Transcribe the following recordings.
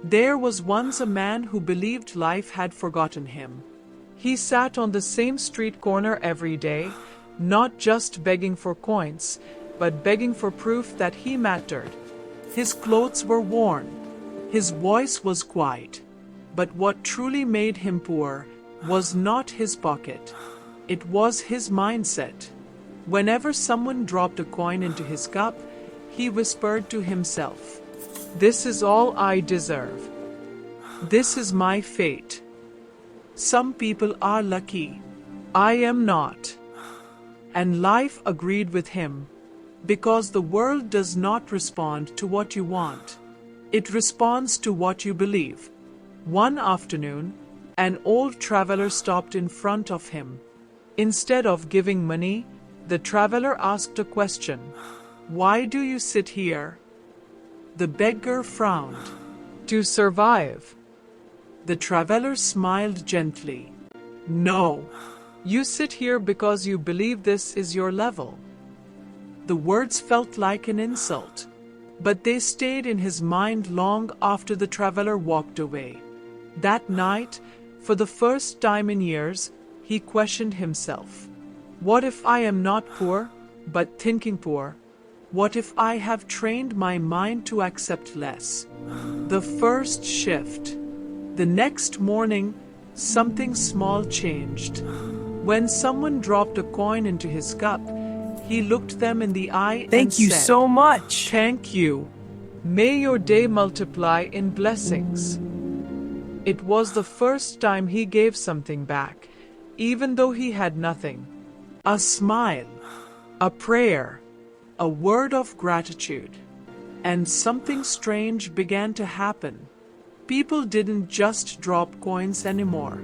There was once a man who believed life had forgotten him. He sat on the same street corner every day, not just begging for coins, but begging for proof that he mattered. His clothes were worn. His voice was quiet. But what truly made him poor was not his pocket. It was his mindset. Whenever someone dropped a coin into his cup, he whispered to himself, "This is all I deserve. This is my fate. Some people are lucky. I am not." And life agreed with him, because the world does not respond to what you want. It responds to what you believe. One afternoon, an old traveler stopped in front of him. Instead of giving money, the traveler asked a question. "Why do you sit here?" The beggar frowned. "To survive." The traveler smiled gently. "No, you sit here because you believe this is your level." The words felt like an insult, but they stayed in his mind long after the traveler walked away. That night, for the first time in years, he questioned himself. What if I am not poor, but thinking poor? What if I have trained my mind to accept less? The first shift. The next morning, something small changed. When someone dropped a coin into his cup, he looked them in the eye and said, "Thank you so much." "Thank you. May your day multiply in blessings." It was the first time he gave something back, even though he had nothing. A smile, a prayer, a word of gratitude. And something strange began to happen. People didn't just drop coins anymore.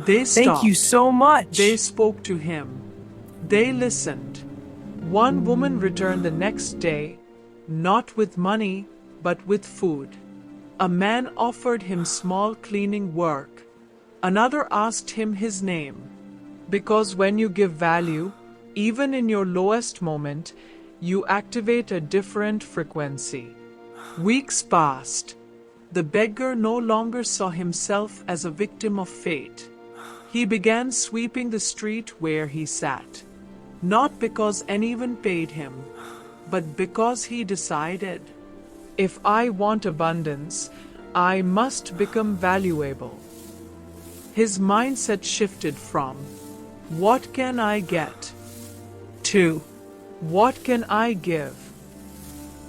They stopped. "Thank you so much." They spoke to him. They listened. One woman returned the next day, not with money, but with food. A man offered him small cleaning work. Another asked him his name. Because when you give value, even in your lowest moment, you activate a different frequency. Weeks passed. The beggar no longer saw himself as a victim of fate. He began sweeping the street where he sat. Not because anyone paid him, but because he decided, "If I want abundance, I must become valuable." His mindset shifted from, "What can I get?" to, "What can I give?"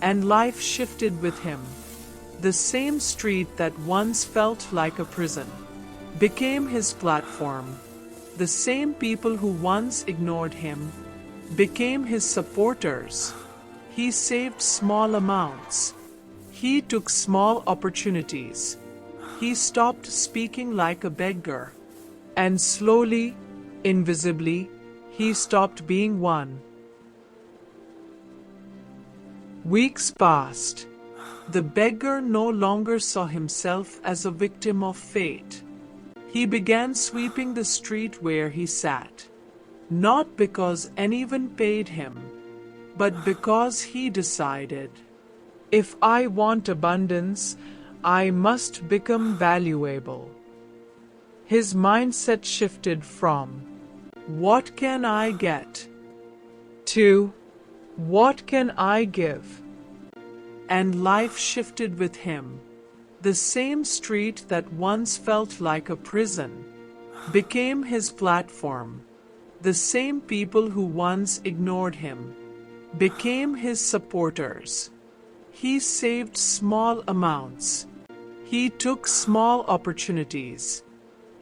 And life shifted with him. The same street that once felt like a prison became his platform. The same people who once ignored him became his supporters. He saved small amounts. He took small opportunities. He stopped speaking like a beggar. And slowly, invisibly, he stopped being one. Weeks passed. The beggar no longer saw himself as a victim of fate. He began sweeping the street where he sat. Not because anyone paid him, but because he decided, "If I want abundance, I must become valuable." His mindset shifted from, "What can I get?" to, "What can I give?" And life shifted with him. The same street that once felt like a prison became his platform. The same people who once ignored him became his supporters. He saved small amounts. He took small opportunities.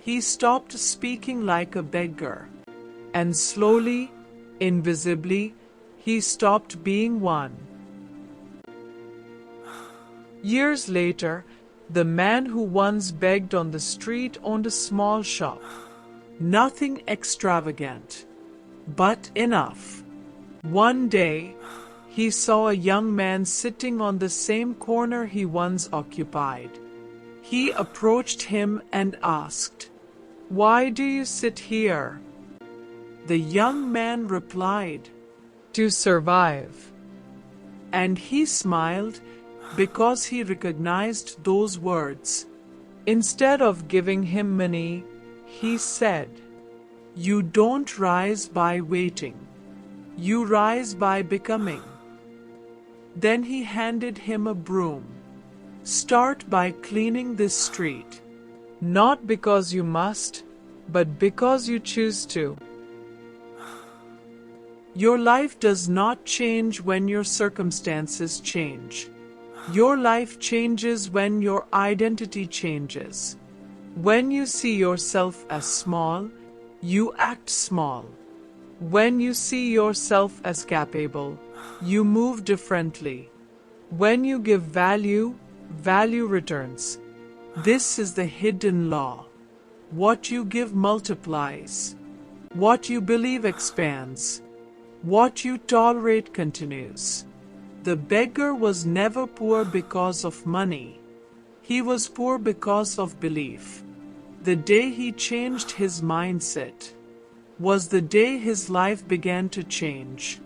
He stopped speaking like a beggar. And slowly, invisibly, he stopped being one. Years later, the man who once begged on the street owned a small shop. Nothing extravagant, but enough. One day, he saw a young man sitting on the same corner he once occupied. He approached him and asked, "Why do you sit here?" The young man replied, "To survive." And he smiled, because he recognized those words. Instead of giving him money, he said, "You don't rise by waiting. You rise by becoming." Then he handed him a broom. "Start by cleaning this street. Not because you must, but because you choose to." Your life does not change when your circumstances change. Your life changes when your identity changes. When you see yourself as small, you act small. When you see yourself as capable, you move differently. When you give value, value returns. This is the hidden law. What you give multiplies. What you believe expands. What you tolerate continues. The beggar was never poor because of money. He was poor because of belief. The day he changed his mindset was the day his life began to change.